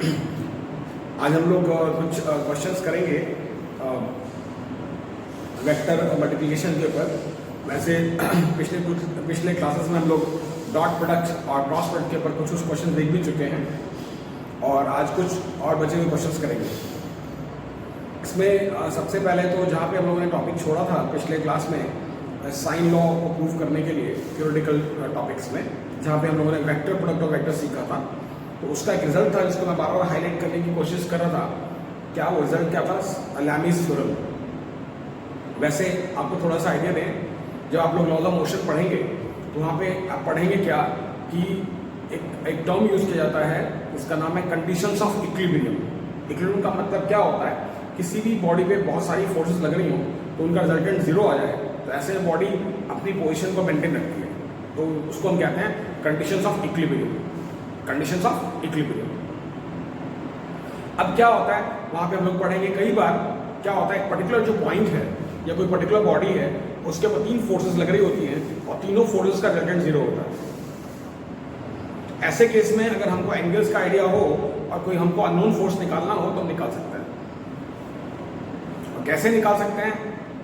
आज हम लोग कुछ क्वेश्चंस करेंगे वेक्टर मल्टीप्लिकेशन के ऊपर। वैसे पिछले क्लासेस में हम लोग डॉट प्रोडक्ट और क्रॉस प्रोडक्ट के ऊपर कुछ क्वेश्चन देख भी चुके हैं और आज कुछ और बचे हुए क्वेश्चंस करेंगे। इसमें सबसे पहले तो जहाँ पे हम लोगों ने टॉपिक छोड़ा था पिछले क्लास में साइन लॉ को प्रूव करने के लिए थ्योरेटिकल टॉपिक्स में, जहाँ पे हम लोगों ने वेक्टर प्रोडक्ट और वेक्टर सीखा था, तो उसका एक रिजल्ट था जिसको मैं बार बार हाईलाइट करने की कोशिश कर रहा था। क्या वो रिजल्ट क्या था? लैमीज थ्योरम। वैसे आपको थोड़ा सा आइडिया दें, जब आप लोग लॉज ऑफ मोशन पढ़ेंगे तो वहाँ पे आप पढ़ेंगे क्या कि एक टर्म यूज किया जाता है, इसका नाम है कंडीशंस ऑफ इक्विलिब्रियम। इक्विलिब्रियम का मतलब क्या होता है? किसी भी बॉडी पे बहुत सारी फोर्सेस लग रही हो तो उनका रिजल्टेंट जीरो आ जाए, तो ऐसे बॉडी अपनी पोजीशन को मेंटेन रखती है, तो उसको हम कहते हैं conditions of equilibrium. Conditions of equilibrium. अब क्या होता है वहां पे हम लोग पढ़ेंगे कई बार क्या होता है, एक पर्टिकुलर जो पॉइंट है या कोई पर्टिकुलर बॉडी है उसके ऊपर तीन फोर्सेस लग रही होती हैं और तीनों फोर्सेस का रिजल्टेंट जीरो होता है। ऐसे केस में अगर हमको एंगल्स का आइडिया हो और कोई हमको अननोन फोर्स निकालना हो तो हम निकाल सकते हैं। और कैसे निकाल सकते हैं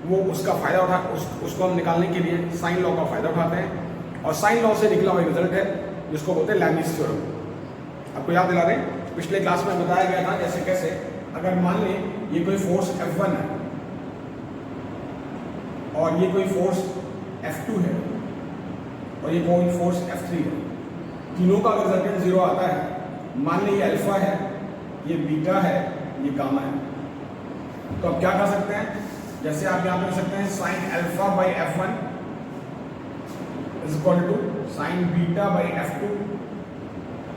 वो उसका फायदा उसको हम निकालने के लिए साइन लॉ का फायदा उठाते हैं, और साइन लॉ से निकला हुआ रिजल्ट है जिसको बोलते हैं लैमीज थ्योरम। आपको याद दिला दें, पिछले क्लास में बताया गया था जैसे कैसे, अगर मान लें ये कोई फोर्स F1 है और ये कोई फोर्स F2 है और ये कोई फोर्स F3 है, तीनों का अगर रिजल्टेंट जीरो आता है, मान लें ये अल्फा है, ये बीटा है, ये गामा है, तो अब क्या कर सकते हैं? जैसे आप यहाँ पे कर सकते हैं sine alpha by F1 is equal to sine beta by F2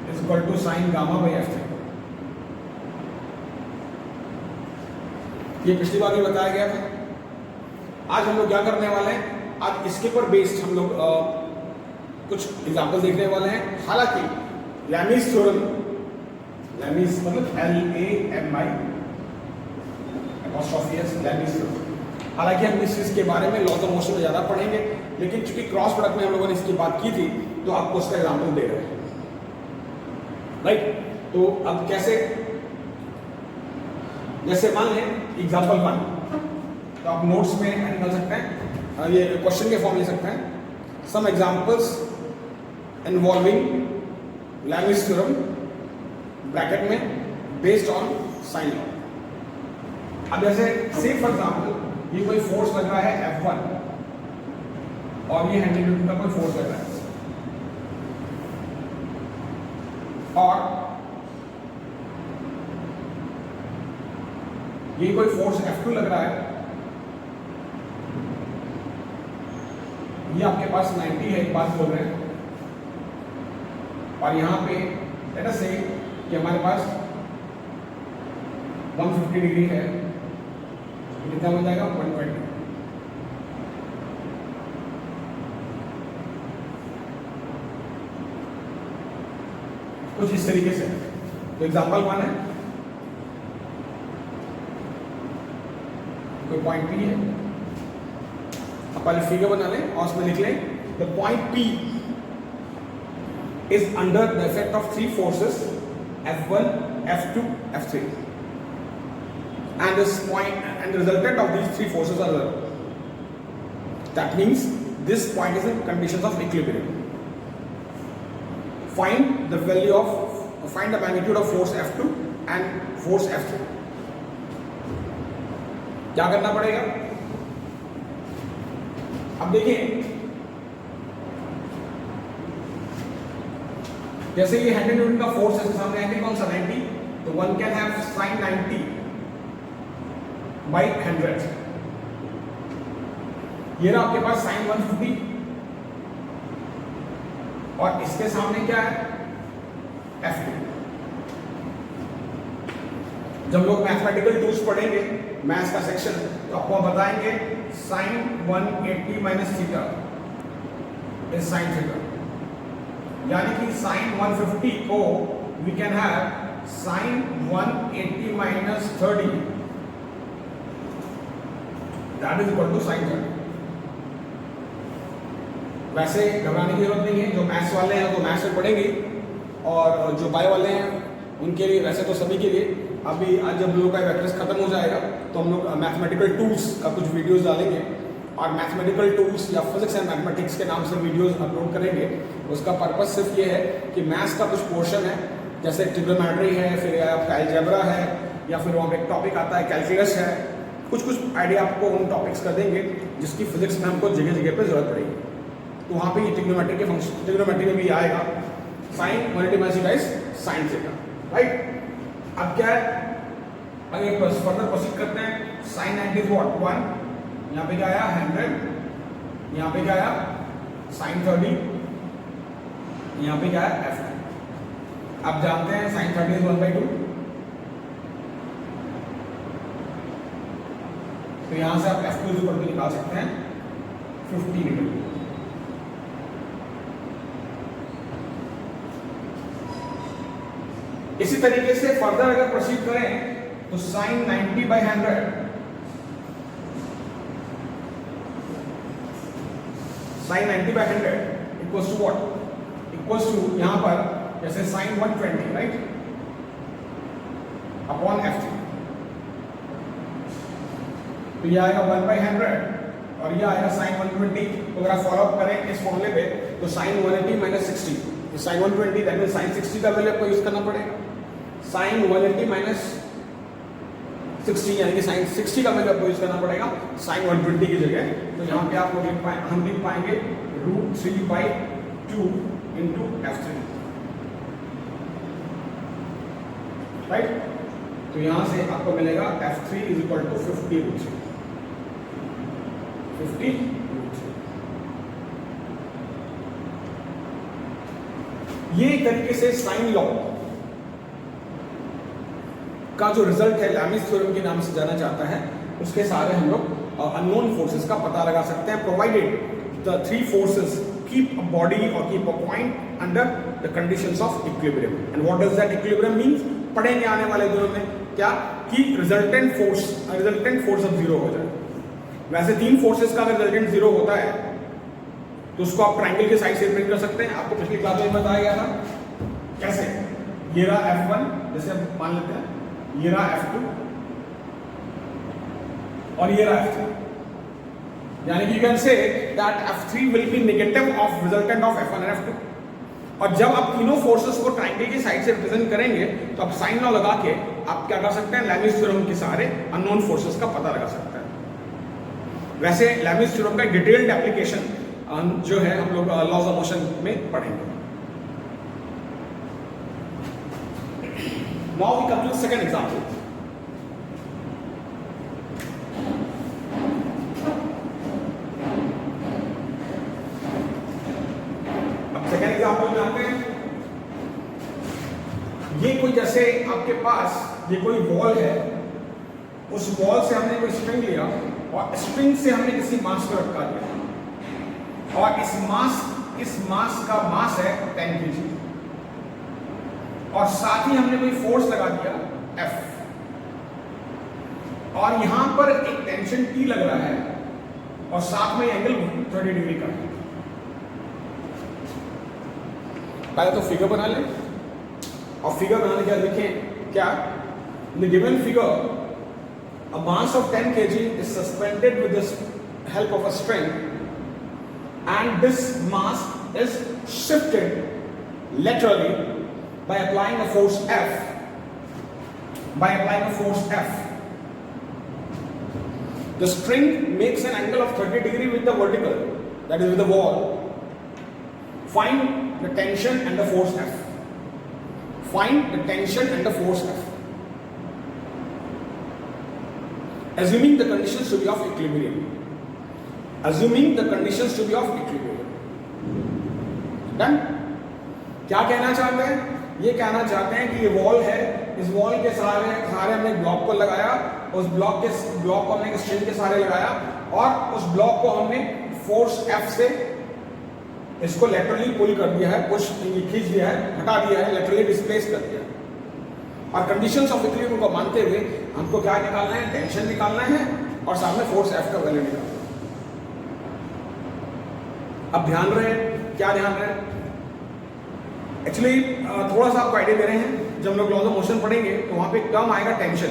is equal to sine gamma by F3। ये पिछली बार भी बताया गया था। आज हम लोग क्या करने वाले हैं, आज इसके ऊपर बेस्ड हम लोग कुछ एग्जाम्पल देखने वाले हैं। हालांकि लैमीज थ्योरम, लैमीज मतलब LAMI एपोस्ट्रोफी लैमीज थ्योरम, हालांकि हम इस चीज के बारे में लॉज ऑफ मोशन में ज्यादा पढ़ेंगे, लेकिन चूंकि क्रॉस प्रोडक्ट में हम लोगों ने इसकी बात की थी तो आपको उसका एग्जाम्पल दे रहे हैं, राइट? तो अब कैसे, जैसे मान लें एग्जाम्पल 1, तो आप नोट्स में निकाल सकते हैं, ये क्वेश्चन के फॉर्म ले सकते हैं। Some examples involving Lami's theorem bracket में बेस्ड ऑन साइन लॉ। अब जैसे से फॉर एग्जाम्पल ये कोई फोर्स लग रहा है F1 और ये 100 न्यूटन का कोई फोर्स लग रहा है, और ये कोई फोर्स F2 लग रहा है, ये आपके पास 90 है, एक बात बोल रहे हैं, और यहां पे लेट अस से कि हमारे पास 150 डिग्री है, कितना हो जाएगा? 120। कुछ इस तरीके से। तो एग्जांपल 1 है, कोई पॉइंट P है, अब पहले फिगर बना लें और उसमें लिख लें the point P is under the effect of three forces F1, F2, F3, and this point and the resultant of these three forces are zero. That means this point is in conditions of equilibrium. Find the magnitude of force F2 and force F3. क्या करना पड़ेगा? अब देखिए, जैसे ये 100 Newton का force है, सामने एंगल कौन सा? 90, तो one can have sine 90 by 100। ये रहा आपके पास साइन 150, और इसके सामने क्या है? F2। जब लोग मैथमेटिकल टूल्स पढ़ेंगे, मैथ्स का सेक्शन, तो आपको बताएंगे sine 180 minus theta is sine theta, यानी कि साइन 150 को we can have sine 180 minus 30, that is equal to sine 30। वैसे घबराने की जरूरत नहीं है, जो मैथ्स वाले हैं वो मैथ्स में पढ़ेंगे और जो बायो वाले हैं उनके लिए, वैसे तो सभी के लिए। अभी आज जब हम लोग का वेक्टर्स खत्म हो जाएगा तो हम लोग मैथमेटिकल टूल्स का कुछ वीडियोस डालेंगे और मैथमेटिकल टूल्स या फिजिक्स एंड मैथमेटिक्स के नाम से वीडियोस अपलोड करेंगे। उसका पर्पस सिर्फ ये है कि मैथ्स का कुछ पोर्शन है, जैसे ट्रिग्नोमेट्री है, फिर आपका अलजेब्रा है, या फिर वहाँ पे एक टॉपिक आता है कैलकुलस है, कुछ आइडिया आपको उन टॉपिक्स का देंगे जिसकी फिजिक्स में हमको जगह जगह पे जरूरत पड़ेगी। तो वहाँ पे ये ट्रिग्नोमेट्री के फंक्शन, ट्रिग्नोमेट्री में भी आएगा sine 180 by sine theta, right. अब क्या है, आगे फर्दर प्रोसीड करते हैं। साइन 90 इज व्हाट 1, यहाँ पे क्या आया 100, यहाँ पे क्या आया साइन 30, यहाँ पे क्या है f। अब जानते हैं साइन 30 इज 1/2, तो यहां से आप f2 ऊपर भी निकाल सकते हैं 50 मीटर। इसी तरीके से फर्दर अगर प्रोसीड करें तो sine 90/100 sine 90/100 equals to what, equals to यहां पर जैसे साइन 120, राइट, अपॉन f3। तो ये आएगा 1/100 और ये आएगा साइन 120। तो अगर आप फॉलो अप करें इस फॉर्मूले पे तो साइन 180 माइनस 60, तो साइन 120 दैट मींस साइन 60 का वैल्यू आपको यूज करना पड़ेगा। साइन 180 माइनस 60 यानी कि साइन 60 का वैल्यू आपको यूज करना पड़ेगा साइन 120 की जगह। तो यहाँ पे आप लोग हम लिख पाएंगे √3/2 इंटू f3, राइट। तो यहां से आपको मिलेगा f3 इज इक्वल टू 50√3, 50√3। ये तरीके से साइन लॉ का जो रिजल्ट है लैमिस थ्योरम के नाम से जाना जाता है, उसके सारे हम लोग अननोन फोर्सेस का पता लगा सकते हैं, provided the three forces keep a body और keep a point under the conditions of equilibrium. And what does that equilibrium means, पढ़ेंगे आने वाले दिनों में क्या, कि रिजल्टेंट फोर्स अब जीरो हो जाए। वैसे तीन फोर्सेस का अगर रिजल्टेंट जीरो होता है तो उसको आप ट्रायंगल के साइड से रिप्रेजेंट कर सकते हैं। आपको पिछली क्लास में बताया गया था कैसे, ये रहा f1, जैसे हम मान लेते हैं, ये रहा f2 और ये रहा f3, यानी कि you can say that f3 will be negative of resultant of f1 and f2। और जब आप तीनों फोर्सेस को ट्रायंगल की साइड से रिप्रेजेंट करेंगे तो आप साइन लॉ लगा के आप क्या कर सकते हैं, लैमिस थ्योरम के सारे अननोन फोर्सेस का पता लगा सकते हैं। वैसे लैमिस थ्योरम का डिटेल्ड एप्लीकेशन जो है हम लोग लॉज ऑफ मोशन में पढ़ेंगे। Now we come to second example. अब सेकंड एग्जांपल में आते हैं। ये कोई जैसे आपके पास ये कोई वॉल है, उस वॉल से हमने कोई स्ट्रिंग लिया और स्ट्रिंग से हमने किसी मास को लटका दिया और इस मास का मास है 10 kg और साथ ही हमने कोई फोर्स लगा दिया F और यहां पर एक टेंशन T लग रहा है और साथ में एंगल 30 डिग्री का है। पहले तो फिगर बना लें और फिगर बनाने के बाद लिखें क्या, in the given figure a mass of 10 kg is suspended with the help of a string and this mass is shifted laterally by applying a force F. The string makes an angle of 30 degree with the vertical, that is with the wall. Find the tension and the force F. Find the tension and the force F. Assuming the conditions to be of equilibrium. Assuming the conditions to be of equilibrium. Done? क्या कहना चाहते हैं? ये कहना चाहते हैं कि ये वॉल है, इस वॉल के सहारे हमने ब्लॉक को लगाया, उस ब्लॉक को हमने स्ट्रिंग के सहारे लगाया और उस ब्लॉक को हमने फोर्स F से इसको लेटरली पुल कर दिया है, पुश खींच दिया है, हटा दिया है, लेटरली डिस्प्लेस कर दिया है। और कंडीशंस ऑफ इक्विलिब्रियम को मानते हुए हमको क्या निकालना है, टेंशन निकालना है और सामने फोर्स F का वैल्यू निकालना है। अब ध्यान रहे, क्या ध्यान रहे, एक्चुअली थोड़ा सा आपको आइडिया दे रहे हैं, जब हम लोग लॉज ऑफ मोशन पढ़ेंगे तो वहां पे टर्म आएगा टेंशन।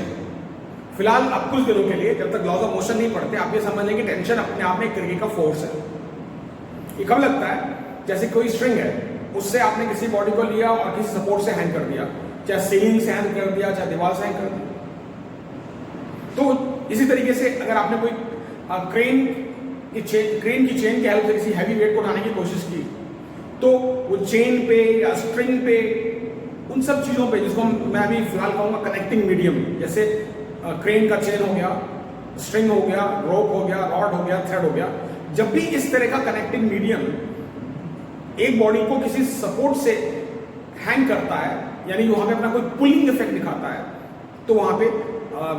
फिलहाल अब कुछ दिनों के लिए, जब तक लॉज ऑफ मोशन नहीं पढ़ते, आप ये समझ लें कि टेंशन अपने आप में एक तरीके का फोर्स है। ये कब लगता है? जैसे कोई स्ट्रिंग है, उससे आपने किसी बॉडी को लिया और किसी सपोर्ट से हैंग कर दिया, चाहे सीलिंग से हैंग कर दिया, चाहे दीवार से हैंग कर दिया। तो इसी तरीके से अगर आपने कोई क्रेन की चेन के हेल्प से किसी हैवी वेट को उठाने की कोशिश की, तो वो चेन पे या स्ट्रिंग पे, उन सब चीज़ों पे, जिसको मैं अभी फिलहाल कहूँगा कनेक्टिंग मीडियम, जैसे क्रेन का चेन हो गया, स्ट्रिंग हो गया, रोप हो गया, रॉड हो गया, थ्रेड हो गया, जब भी इस तरह का कनेक्टिंग मीडियम एक बॉडी को किसी सपोर्ट से हैंग करता है, यानी वहां पे अपना कोई पुलिंग इफेक्ट दिखाता है, तो वहां पे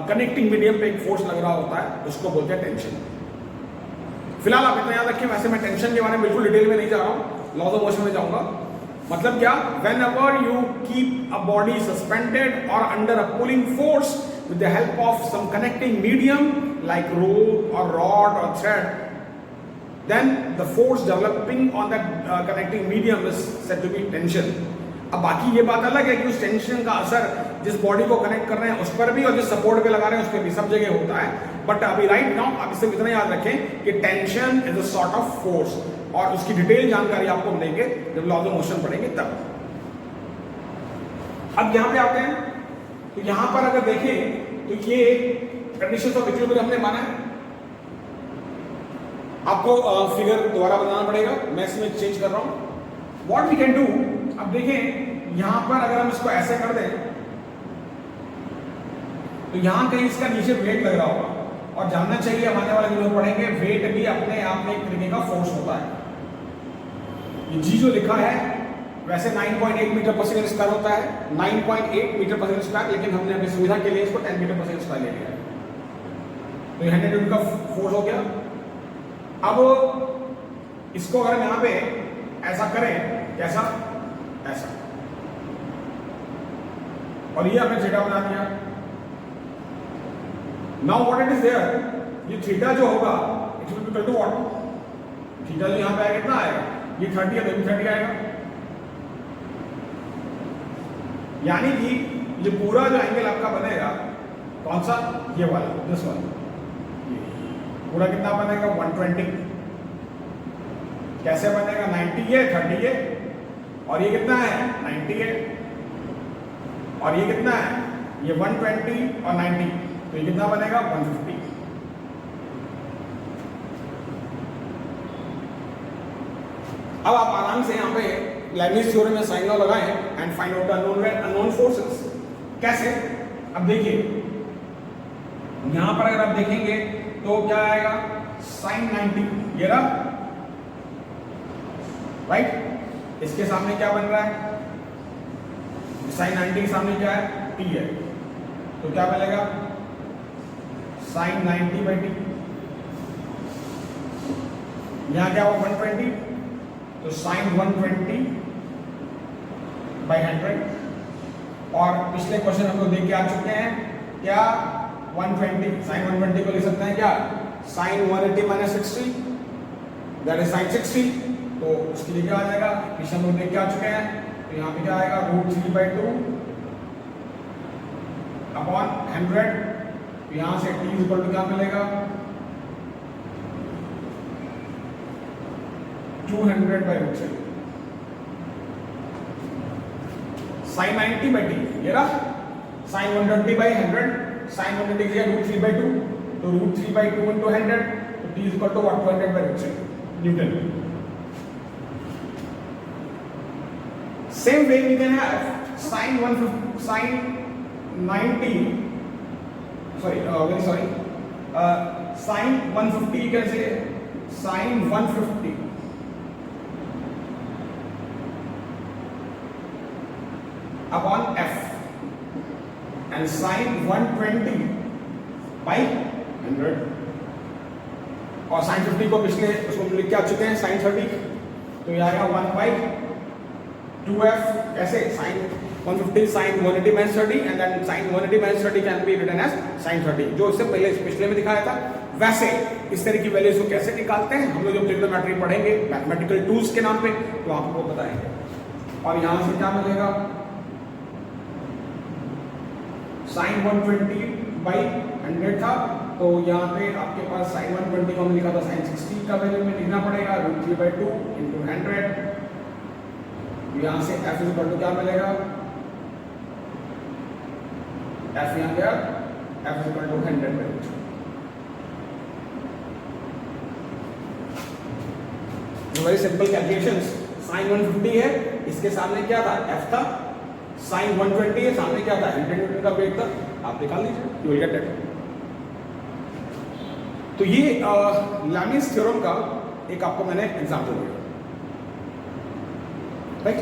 कनेक्टिंग मीडियम पे एक फोर्स लग रहा होता है, उसको बोलते हैं टेंशन। फिलहाल आप इतना याद रखिए, वैसे मैं टेंशन के बारे में बिल्कुल डिटेल में नहीं जा रहा हूँ, लॉज ऑफ मोशन में जाऊंगा। मतलब क्या? Whenever you keep a body suspended और under a pulling force with the help of some connecting medium like rope और रॉड और thread, then the force developing on that connecting medium is said to be tension. अब बाकी ये बात अलग है कि उस टेंशन का असर जिस बॉडी को कनेक्ट कर रहे हैं उस पर भी और जिस सपोर्ट पे लगा रहे हैं उस पर भी सब जगह होता है। बट अभी राइट नाउ आप इससे इतना याद रखें कि tension is a sort of force, और उसकी डिटेल जानकारी आपको मिलेंगे जब लॉज ऑफ मोशन पढ़ेंगे तब। अब यहां पे आते हैं, तो यहां पर अगर देखें तो ये कंडीशंस ऑफ इक्विलिब्रियम हमने माना है। आपको फिगर दोबारा बनाना पड़ेगा, मैं इसमें चेंज कर रहा हूं। व्हाट वी कैन डू, अब देखें यहां पर अगर हम इसको ऐसे कर दें तो यहां कहीं इसका नीचे वेट लग रहा होगा, और जानना चाहिए हमारे वाले दिनों पढ़ेंगे वेट भी अपने आप में एक तरीके का फोर्स होता है। ये जी जो लिखा है वैसे 9.8 मीटर पर सेकंड स्क्वायर होता है, 9.8 मीटर पर सेकंड स्क्वायर, लेकिन हमने अपनी सुविधा के लिए इसको 10 मीटर पर सेकंड स्क्वायर ले लिया है। तो ये 100 न्यूटन का फोर्स हो गया। अब इसको अगर हम यहां पे ऐसा करें, कैसा? ऐसा, और ये हमने थीटा बना दिया। Now what it is there, ये थीटा जो होगा it will be equal to what? Theta जो यहां पे आएगा कितना आएगा? ये 30 है तो भी 30 आएगा। यानी कि ये पूरा जो एंगल आपका बनेगा कौन सा? ये वाला, दिस वाला, पूरा कितना बनेगा? 120। कैसे बनेगा? 90 है, 30 है, और ये कितना है? 90 है, और ये कितना है? ये 120 और 90, तो ये कितना बनेगा? 150। अब आप आराम से यहाँ पे लेबनिज़ थ्योरम में साइन लॉ लगाएं and find out the unknown forces. कैसे? अब देखिए यहां पर अगर आप देखेंगे तो क्या आएगा? साइन 90, ये रहा, राइट। इसके सामने क्या बन रहा है? साइन 90 के सामने क्या है? टी है, तो क्या बनेगा? Sine 90 by T. यहां क्या हुआ? 120, तो साइन 120 बाई 100। और पिछले क्वेश्चन हम लोग देख के आ चुके हैं, क्या? 120, साइन 120 को लिख सकते हैं क्या? Sine 180 minus 60, that is sine 60, तो उसके लिए क्या आ जाएगा? पिछले हम लोग देख के आ चुके हैं, तो यहाँ पे क्या आएगा? √3/2 अपॉन 100। तो यहाँ से t इक्वल टू क्या मिलेगा? 200/√3। साइन 90 बाई टी, ये रहा, साइन 120/100, साइन 120 की जगह √3/2, तो √3/2 into 100, तो t equal to 200/√3 newton. Same way we can have sin 150, sin 90, sorry, very sorry, sin 150, you can say sin 150 upon f, and sin 120 by 100, और sin 50 को पिछले उसको लिख के आ चुके हैं sin 30, तो ये आएगा 1/2f। कैसे? sin 150 sin 180 minus 30, and then sin 180 minus 30 can be written as sin 30, जो इससे पहले पिछले में दिखाया था। वैसे इस तरह की वैल्यूज को कैसे निकालते हैं हम लोग जब ट्रिग्नोमेट्री पढ़ेंगे मैथमेटिकल टूल्स के नाम पे, तो आपको बताएंगे। और यहां से क्या मिलेगा, साइन 120/100 था, तो यहाँ पे आपके पास साइन 120 को हमने लिखा था साइन 60 का वैल्यू में लिखना पड़ेगा, √3/2 × 100। यहाँ से f इक्वल टू क्या मिलेगा, f यहाँ गया, f equal to 100/2। Very simple calculations. Sine 150 है, इसके सामने क्या था, f था। साइन 120 है, सामने क्या था, 100 न्यूटन का वेट था। आप निकाल लीजिए, यू विल गेट इट। तो ये लैमिस थ्योरम का एक आपको मैंने एग्जांपल दिया, राइट।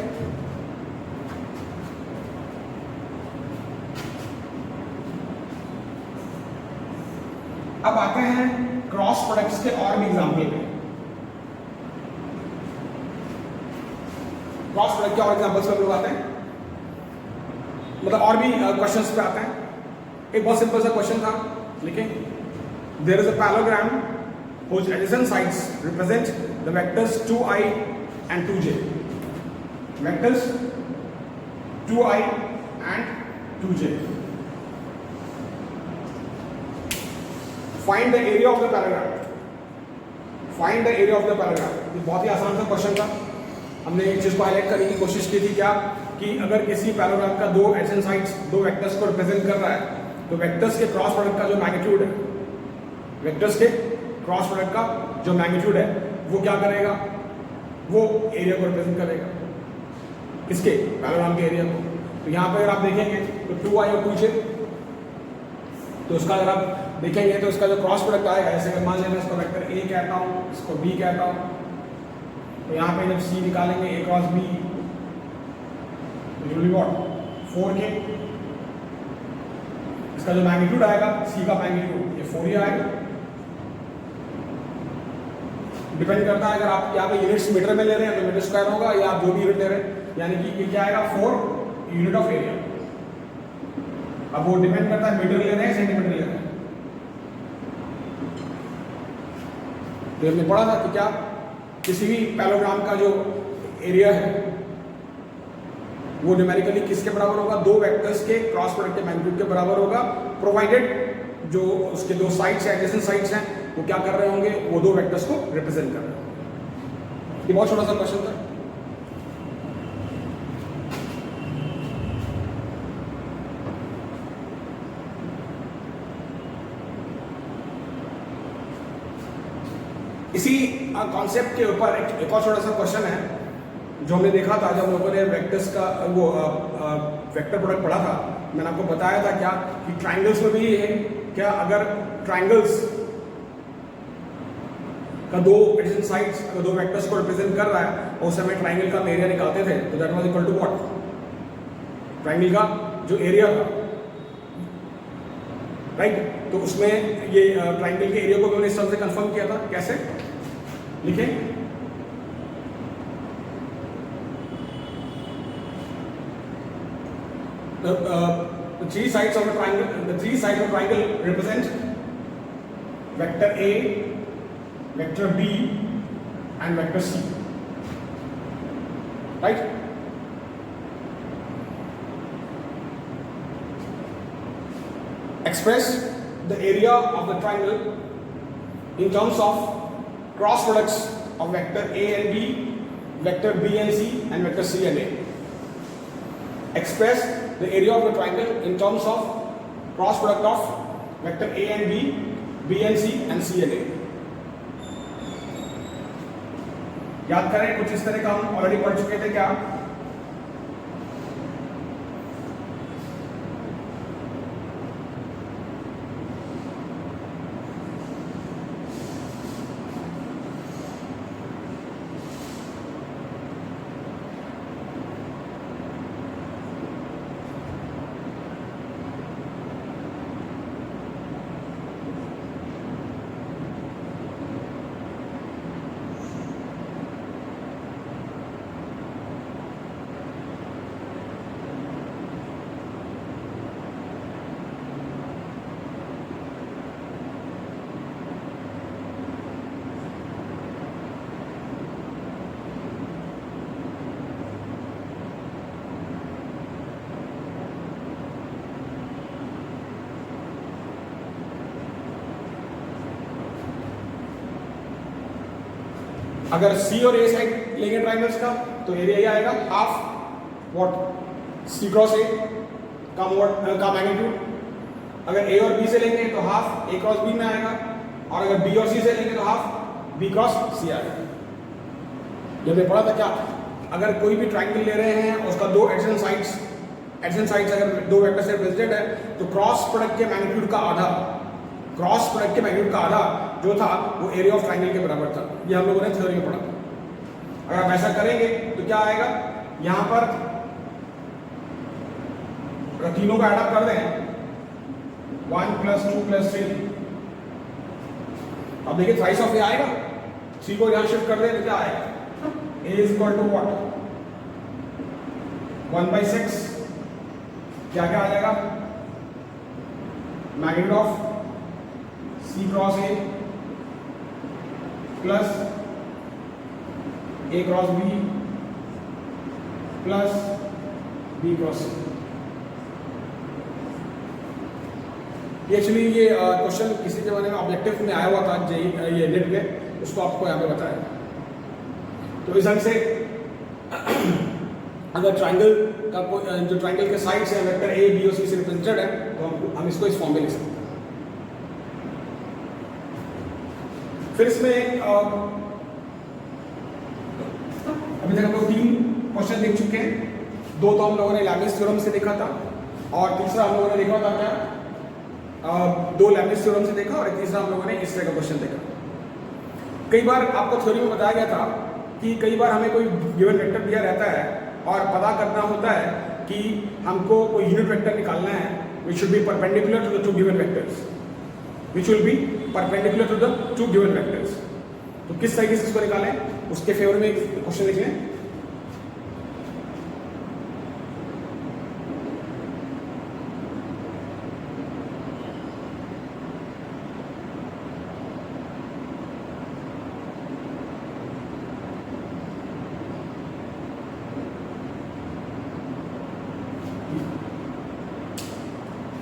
अब आते हैं क्रॉस प्रोडक्ट्स के और भी एग्जांपल पे। क्रॉस प्रोडक्ट के और एग्जांपल्स पे हम लोग आते हैं, मतलब और भी क्वेश्चंस पे आते हैं। एक बहुत सिंपल सा क्वेश्चन था, लिखें, there is a parallelogram whose adjacent sides represent the vectors 2i and 2j. Vectors 2i and 2j. Find the area of the parallelogram. Find the area of the parallelogram. ये बहुत ही आसान सा question था। हमने एक चीज को हाईलाइट करने की कोशिश की थी, क्या कि अगर किसी पैराग्राफ का दो एडजेसेंट साइड्स दो वेक्टर्स को रिप्रेजेंट कर रहा है, तो वेक्टर्स के क्रॉस प्रोडक्ट का जो मैग्नीट्यूड है, वेक्टर्स के क्रॉस प्रोडक्ट का जो मैग्नीट्यूड है वो क्या करेगा, वो एरिया को रिप्रेजेंट करेगा, किसके, पैराग्राम के एरिया को। तो यहाँ पर अगर आप देखेंगे तो 2i और 2j, तो उसका अगर आप देखेंगे तो इसका जो क्रॉस प्रोडक्ट आएगा, जैसे अगर मान लें मैं इसको वेक्टर a कहता हूँ, इसको b कहता हूँ, तो यहाँ पे जब c निकालेंगे a क्रॉस b, तो व्हाट 4k। इसका जो मैग्नीट्यूड आएगा, c का मैग्नीट्यूड, ये 4 ही आएगा। डिपेंड करता है, अगर आप यहाँ पे यूनिट्स मीटर में ले रहे हैं तो मीटर स्क्वायर होगा, या आप जो भी यूनिट ले रहे हैं, यानी कि ये क्या आएगा, 4 यूनिट ऑफ एरिया। अब वो डिपेंड करता है मीटर ले रहे हैं सेंटीमीटर ले रहे हैं। तो हमने पढ़ा था कि क्या किसी भी पैराग्राम का जो एरिया है वो न्यूमेरिकली किसके बराबर होगा, दो वेक्टर्स के क्रॉस प्रोडक्ट के मैग्नीट्यूड के बराबर होगा, प्रोवाइडेड जो उसके दो साइड्स हैं, एडजेसेंट साइड्स हैं, वो क्या कर रहे होंगे, वो दो वेक्टर्स को रिप्रेजेंट कर रहे होंगे। ये बहुत छोटा सा क्वेश्चन था। इसी कॉन्सेप्ट के ऊपर एक और छोटा सा क्वेश्चन है जो हमने देखा था जब हम लोगों ने वेक्टर्स का वो वेक्टर प्रोडक्ट पढ़ा था। मैंने आपको बताया था क्या कि ट्राइंगल्स में भी ये है, क्या अगर ट्राइंगल्स का दो एडजेसेंट साइड्स अगर दो वेक्टर्स को रिप्रेजेंट कर रहा है और उस समय ट्राइंगल का एरिया निकालते थे, तो that was equal to what, triangle का जो एरिया था, राइट। तो उसमें ये ट्राइंगल के एरिया को भी हमने इस तरह से कंफर्म किया था। कैसे लिखें, the three sides of the triangle represent vector A, vector B and vector C, right? Express the area of the triangle in terms of cross products of vector A and B, vector B and C and vector C and A. Express the area of the triangle in terms of cross product of vector A and B, B and C and C and A. याद करें, कुछ इस तरह का हम already पढ़ चुके थे क्या, अगर सी और ए साइड लेंगे ट्राइंगल्स का तो एरिया ये आएगा half what C cross A का मैग्नीट्यूड। अगर ए और बी से लेंगे तो हाफ ए क्रॉस बी में आएगा, और अगर बी और सी से लेंगे तो हाफ बी क्रॉस सी आएगा। ये हमने पढ़ा था क्या, अगर कोई भी ट्राइंगल ले रहे हैं और उसका दो एडजेसेंट साइड्स अगर दो वेक्टर से रिप्रेजेंटेड है तो क्रॉस प्रोडक्ट के मैग्नीट्यूड का आधा, क्रॉस प्रोडक्ट के मैग्नीट्यूड का आधा जो था वो एरिया ऑफ ट्राइंगल के बराबर था। ये हम लोगों ने थ्योरी में पढ़ा था। अगर आप ऐसा करेंगे तो क्या आएगा, यहां पर तीनों का एडअप कर दें 1 + 2 + 3, अब देखिए थ्राइस ऑफ ए आएगा, सी को यहां शिफ्ट कर दें तो क्या आएगा, a is equal to what 1/6, क्या क्या आ जाएगा, magnitude of C cross A plus A cross B plus B cross C। Actually ये क्वेश्चन किसी जमाने में ऑब्जेक्टिव में आया हुआ था, ये नेट में, उसको आपको यहाँ पे बताया। तो इस ढंग से अगर ट्राइंगल का जो ट्राइंगल के साइड्स है वेक्टर ए बी और सी से रिप्रेजेंटेड है तो हम इसको इस फॉर्म में लिख सकते हैं। फिर इसमें अभी तक हम लोग 3 क्वेश्चन देख चुके हैं। 2 तो हम लोगों ने लैमिस थ्योरम से देखा था, और तीसरा हम लोगों ने देखा था क्या, 2 लैमिस थ्योरम से देखा, और तीसरा हम लोगों ने इस तरह का क्वेश्चन देखा। कई बार आपको थ्योरी में बताया गया था कि कई बार हमें कोई गिवन वेक्टर दिया रहता है और पता करना होता है कि हमको कोई यूनिट वेक्टर निकालना है which should be perpendicular to the 2 given vectors, which will be perpendicular to the 2 given vectors। तो किस तरीके से इसको निकालें, उसके फेवर में क्वेश्चन लिख लें।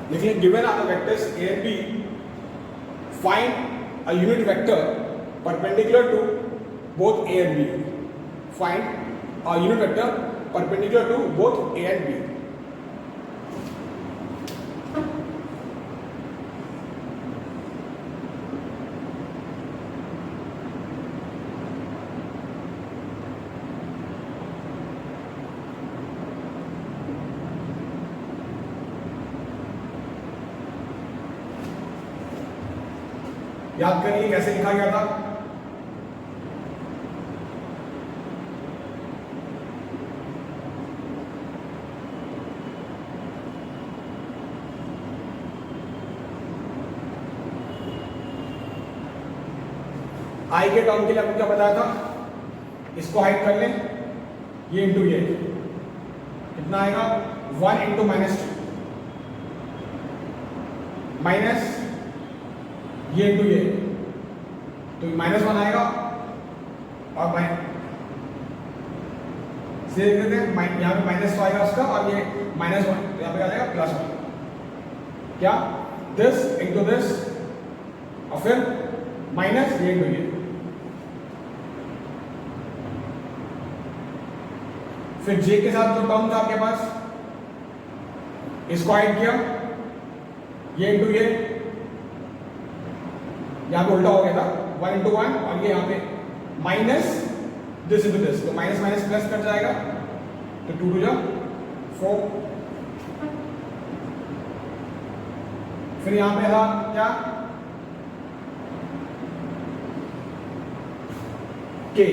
देखिए, given are the vectors a and b, find a unit vector perpendicular to both a and b, find a unit vector perpendicular to both a and b। याद करिए कैसे लिखा गया था, आई के टर्म के लिए आपको क्या बताया था, इसको हाइड कर लें, ये इंटू ये कितना आएगा 1 × -2 माइनस ये इंटू ये, तो -1 आएगा, और से देख लेते हैं यहाँ पे -2 आएगा उसका, और ये -1 तो यहाँ पे आ जाएगा +1, क्या दिस इंटू दिस, और फिर माइनस ये इंटू ये, फिर जे के साथ जो टर्म था आपके पास इसको हाइड किया, ये इंटू ये, यहाँ पे उल्टा हो गया था 1 × 1, और ये यहाँ पे माइनस दिस इंटू दिस, तो माइनस माइनस प्लस कट जाएगा, तो 2 × 2 = 4। फिर यहाँ पे था क्या, के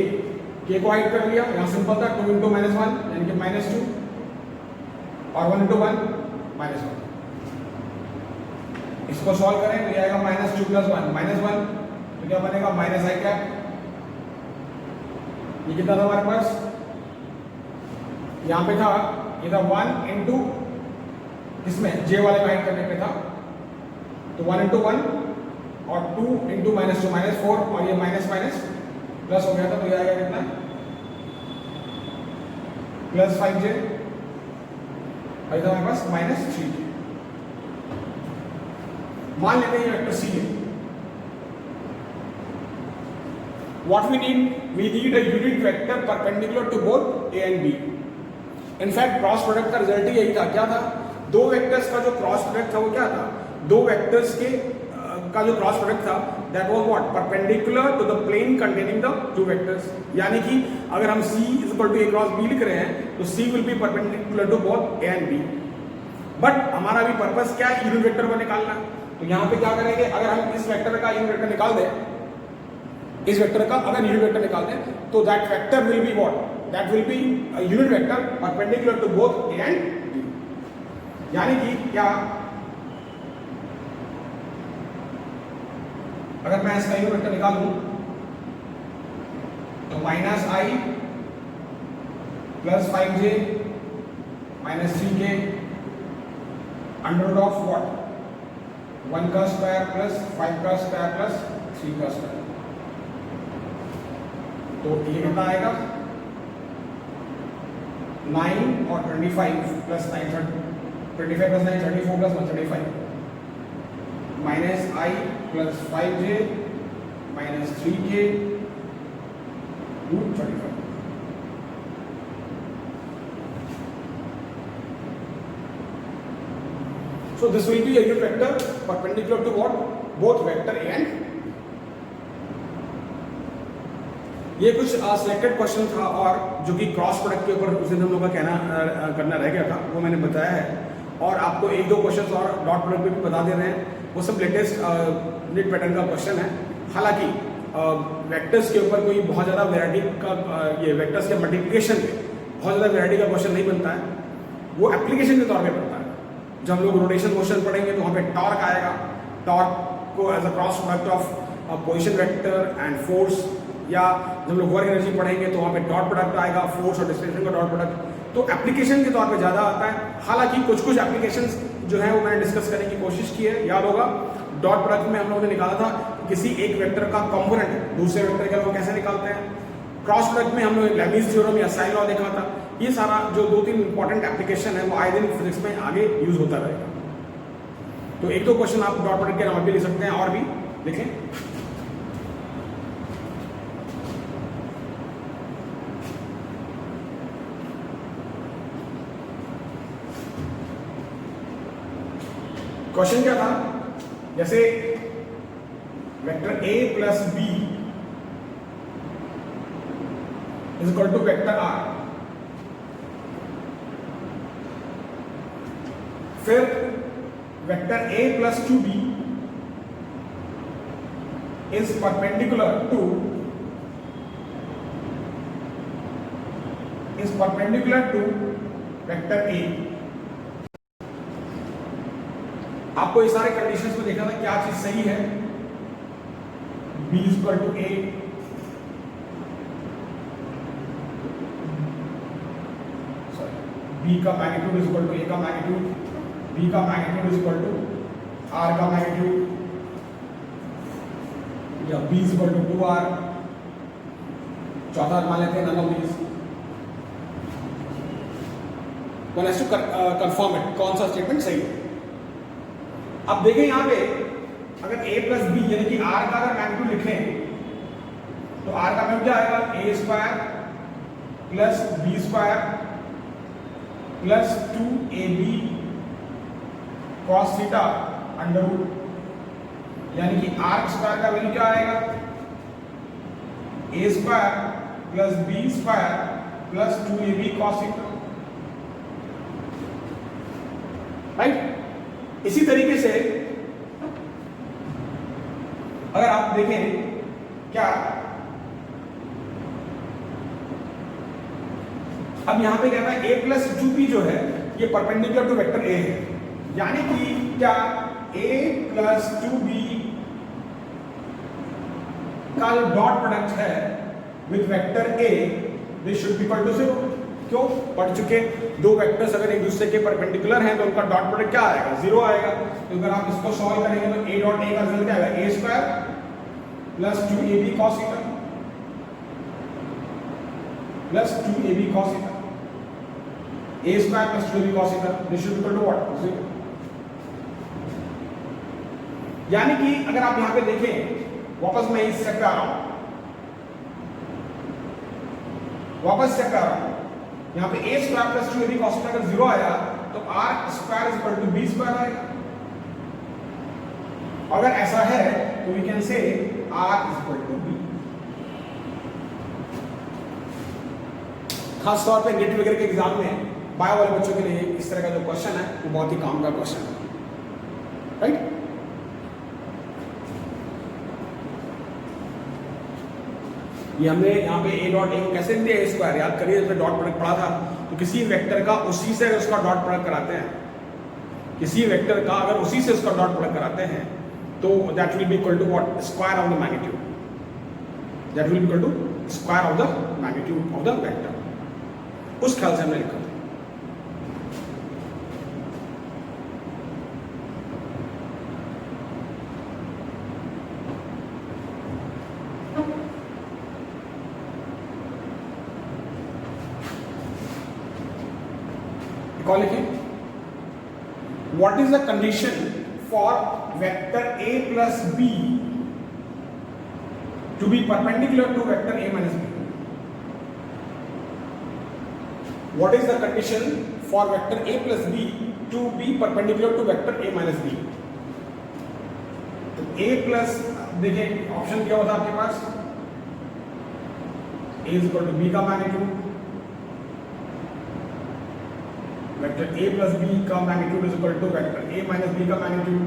को हाइड कर लिया, यहाँ सिंपल था 2 × -1 यानी कि -2, और 1 × 1 -1। इसको सॉल्व करें तो ये आएगा -2 + 1 -1, तो क्या बनेगा -i कैप। ये कितना था हमारे पास, यहाँ पे था, ये था 1 × इसमें जे वाले में हाइड करने पे था, तो 1 × 1 और 2 × -2 -4, और ये माइनस माइनस प्लस हो गया था, तो ये आएगा कितना +5j, और इधर हमारे पास -3j। मान लेते हैं ये वेक्टर सी है, what we need a unit vector perpendicular to both A and B. In fact cross product का रिजल्ट ही यही था, क्या था, दो वेक्टर्स का जो क्रॉस प्रोडक्ट था वो क्या था, दो वेक्टर्स के का जो क्रॉस प्रोडक्ट था that was what, perpendicular to the plane containing the two vectors. यानी कि अगर हम C equal to A cross B लिख रहे हैं तो C will be perpendicular to both A and B। But हमारा भी पर्पस क्या है, यूनिट वेक्टर को निकालना। तो यहाँ पे क्या करेंगे, अगर हम इस वेक्टर का यूनिट वेक्टर निकाल दें, इस वेक्टर का अगर यूनिट वेक्टर निकाल दें तो that vector will be what, that will be unit vector perpendicular to both A and B। यानी कि क्या, अगर मैं इसका यूनिट वेक्टर निकालूं तो -i plus 5j minus 3k under root of what, 1 का स्क्वायर प्लस 5 का स्क्वायर प्लस 3 का स्क्वायर। तो ये कितना आएगा, 9 और 25 plus 9, 25 plus 9 34 plus 135 minus i plus 5j minus 3k root 35। So this will be a unit vector perpendicular to what, both vector A and ये कुछ सिलेक्टेड क्वेश्चन था और जो कि क्रॉस प्रोडक्ट के ऊपर उस दिन हम लोग का कहना करना रह गया था, वो मैंने बताया है। और आपको एक दो क्वेश्चन और डॉट प्रोडक्ट पे भी बता दे रहे हैं, वो सब लेटेस्ट नीट पैटर्न का क्वेश्चन है। हालांकि वेक्टर्स के ऊपर कोई बहुत ज़्यादा वैरायटी का ये वेक्टर्स के मल्टीप्लिकेशन पे बहुत ज़्यादा वैरायटी का क्वेश्चन नहीं बनता है, वो एप्लीकेशन के तौर पे बनता है। जब हम लोग रोटेशन मोशन पढ़ेंगे तो वहाँ पे टॉर्क आएगा, टॉर्क को as a cross product of position vector and force, या जब लोग वर्क एनर्जी पढ़ेंगे तो वहाँ पे डॉट प्रोडक्ट आएगा, फोर्स और डिस्प्लेसमेंट का डॉट प्रोडक्ट। तो एप्लीकेशन के तौर पे ज़्यादा आता है। हालांकि कुछ कुछ एप्लीकेशंस जो है वो मैंने डिस्कस करने की कोशिश की है। याद होगा डॉट प्रोडक्ट में हम लोगों ने निकाला था किसी एक वेक्टर का कंपोनेंट दूसरे वेक्टर के लोग कैसे निकालते हैं। क्रॉस प्रोडक्ट में हम लोग लेबनीज़ थ्योरम या साइन लॉ देखा था। ये सारा जो 2-3 इंपॉर्टेंट एप्लीकेशन है वो आए दिन फिजिक्स में आगे यूज होता रहेगा। तो एक दो क्वेश्चन आप डॉट प्रोडक्ट के नाम भी लिख सकते हैं और भी लिखें। क्वेश्चन क्या था, जैसे vector A plus B is equal to vector R, फिर vector A plus 2B is perpendicular to vector A। आपको ये सारे कंडीशंस में देखना था क्या चीज सही है। B equal to A, B का मैग्नीट्यूड इक्वल टू A का मैग्नीट्यूड, B का मैग्नीट्यूड इक्वल टू R का मैग्नीट्यूड, या B इक्वल टू 2R। चौथा मान लेते हैं none of these. One has to confirm it, कौन सा स्टेटमेंट सही है। अब देखें यहाँ पे अगर A प्लस B यानी कि R का अगर मैग्नीट्यूड लिखें तो R का मैग्नीट्यूड क्या आएगा, A square plus B square plus 2AB cos theta under root, यानी कि R स्क्वायर का वैल्यू क्या आएगा, A square plus B square plus 2AB cos theta, right. इसी तरीके से अगर आप देखें क्या, अब यहां पे कहता है A प्लस 2B जो है ये परपेंडिकुलर टू वेक्टर A है, यानी कि क्या A प्लस 2B का जो डॉट प्रोडक्ट है with vector A this should be equal to 0। क्यों, पढ़ चुके, दो वेक्टर्स अगर एक दूसरे के परपेंडिकुलर हैं तो उनका डॉट प्रोडक्ट क्या आएगा, 0 आएगा। तो अगर आप इसको सॉल्व करेंगे तो A डॉट A का रिजल्ट क्या आएगा, A square plus 2AB cos theta plus 2AB cos theta, A square plus 2AB cos theta, this should be equal to what, 0। यानी कि अगर आप यहां पे देखें, वापस मैं इस स्टेप पे आ रहा हूं, वापस चेक कर रहा हूं, यहाँ पे a square plus 2ab cos theta अगर 0 आया तो r square is equal to b square आएगा। अगर ऐसा है तो we can say r is equal to b। खास तौर पे नीट वगैरह के एग्जाम में बायो वाले बच्चों के लिए इस तरह का जो क्वेश्चन है वो बहुत ही काम का क्वेश्चन है, राइट। ये हमने यहाँ पे a डॉट a को कैसे लिखते हैं, a स्क्वायर, याद करिए जब डॉट प्रोडक्ट पढ़ा था तो किसी वेक्टर का उसी से उसका डॉट प्रोडक्ट कराते हैं, किसी वेक्टर का अगर उसी से उसका डॉट प्रोडक्ट कराते हैं तो that will be equal to what, square of the magnitude, that will be equal to square of the magnitude of the vector. उस ख्याल से हमने लिखा था। कौन लिखे, what is the condition for vector a plus b to be perpendicular to vector a minus b। What is the condition for vector a plus b to be perpendicular to vector a minus b। तो a plus, देखिए option क्या होता है आपके पास, a is equal to b का magnitude, vector a plus b का magnitude is equal to vector a minus b का magnitude,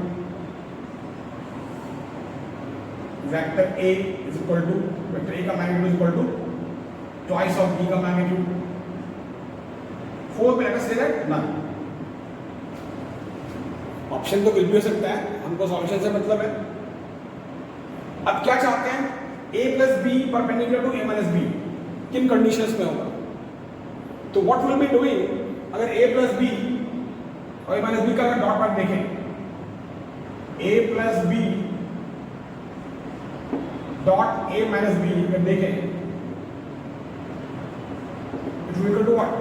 vector a is equal to vector a का magnitude is equal to twice of b का magnitude. 4 में से none. Option तो कुछ भी हो सकता है, हमको सॉल्यूशन से मतलब है। अब क्या चाहते हैं, a plus b perpendicular to a minus b, किन कंडीशंस में होगा। तो व्हाट विल बी डूइंग, अगर a प्लस b और a माइनस b का अगर डॉट प्रोडक्ट देखें, a plus b dot a minus b अगर देखें, it will equal to what,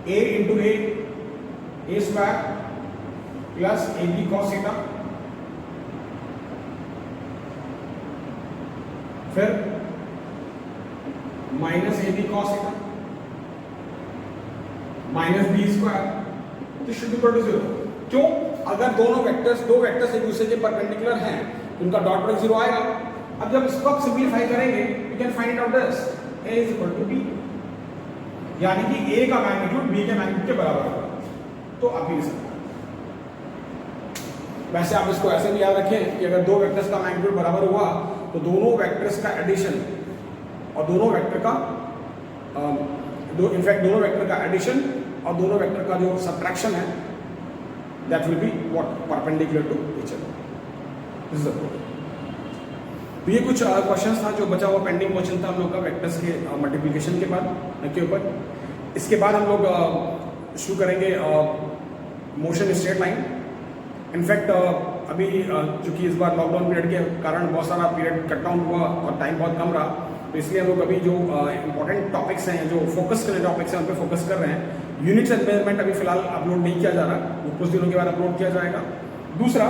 a into a square plus ab cos theta, फिर minus ab cos theta minus B square, this should be equal to 0। क्यों, अगर दो vectors एक दूसरे के perpendicular हैं उनका डॉट प्रोडक्ट 0 आएगा। अब जब इसको आप सिंपलीफाई करेंगे you can find out this, a is equal to b, यानी कि a का मैग्नीट्यूड b के मैग्नीट्यूड के बराबर होगा। तो आप भी सकते हैं। वैसे आप इसको ऐसे भी याद रखें कि अगर दो वेक्टर्स का मैग्नीट्यूड बराबर हुआ तो दोनों वेक्टर्स का एडिशन और दोनों वेक्टर का दोनों वेक्टर का एडिशन और दोनों वेक्टर का जो सब्ट्रैक्शन है that will be what, perpendicular to each other. This is the proof. तो ये कुछ क्वेश्चंस था जो बचा हुआ पेंडिंग क्वेश्चन था हम लोग का वेक्टर्स के मल्टीप्लिकेशन के बाद के ऊपर। इसके बाद हम लोग शुरू करेंगे मोशन स्ट्रेट लाइन। इनफैक्ट अभी चूंकि इस बार लॉकडाउन पीरियड के कारण बहुत सारा पीरियड कट डाउन हुआ और टाइम बहुत कम रहा, तो इसलिए हम लोग अभी जो इंपॉर्टेंट टॉपिक्स हैं, जो फोकस करने टॉपिक्स हैं उन पर फोकस कर रहे हैं। यूनिट्स एंड मेजरमेंट अभी फिलहाल अपलोड नहीं किया जा रहा, वो कुछ दिनों के बाद अपलोड किया जाएगा। दूसरा,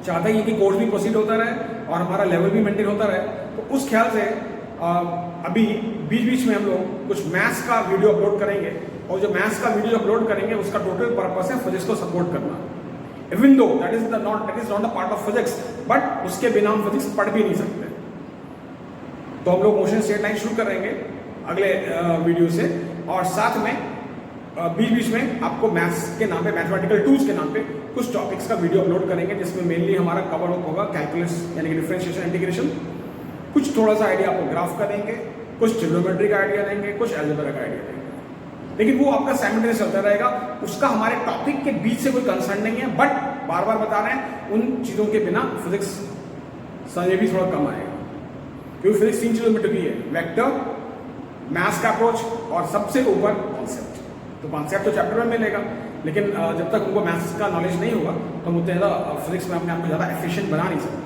चाहते हैं कि कोर्स भी प्रोसीड होता रहे और हमारा लेवल भी मेंटेन होता रहे, तो उस ख्याल से अभी बीच बीच में हम लोग कुछ मैथ्स का वीडियो अपलोड करेंगे, और जो मैथ्स का वीडियो अपलोड करेंगे उसका टोटल पर्पस है फिजिक्स को सपोर्ट करना। Even though that is not the part of physics, but उसके बिना हम फिजिक्स पढ़ भी नहीं सकते। तो हम लोग मोशन स्ट्रेट लाइन शुरू करेंगे अगले वीडियो से, और साथ में बीच बीच में आपको मैथ्स के नाम पे, मैथमेटिकल टूल्स के नाम पे कुछ टॉपिक्स का वीडियो अपलोड करेंगे, जिसमें मेनली हमारा कवर अप होगा कैलकुलस यानी कि डिफरेंशिएशन इंटीग्रेशन, कुछ थोड़ा सा आइडिया आपको ग्राफ का देंगे, कुछ ट्रिग्नोमेट्री का आइडिया देंगे, कुछ अलजेब्रा का आइडिया देंगे। लेकिन वो आपका साइमल्टेनियस चलता रहेगा, उसका हमारे टॉपिक के बीच से कोई कंसर्न नहीं है, बट बार बार बता रहे हैं उन चीज़ों के बिना फिजिक्स समझ भी थोड़ा कम आएगा, क्योंकि फिजिक्स 3 चीज़ों में टिकी है, वेक्टर, मैथ्स का अप्रोच और सबसे ऊपर कॉन्सेप्ट। तो कॉन्सेप्ट तो चैप्टर में मिलेगा, लेकिन जब तक उनको मैथ्स का नॉलेज नहीं होगा तो हम उतने ज़्यादा फिजिक्स में अपने आप को ज़्यादा एफिशिएंट बना नहीं सकते।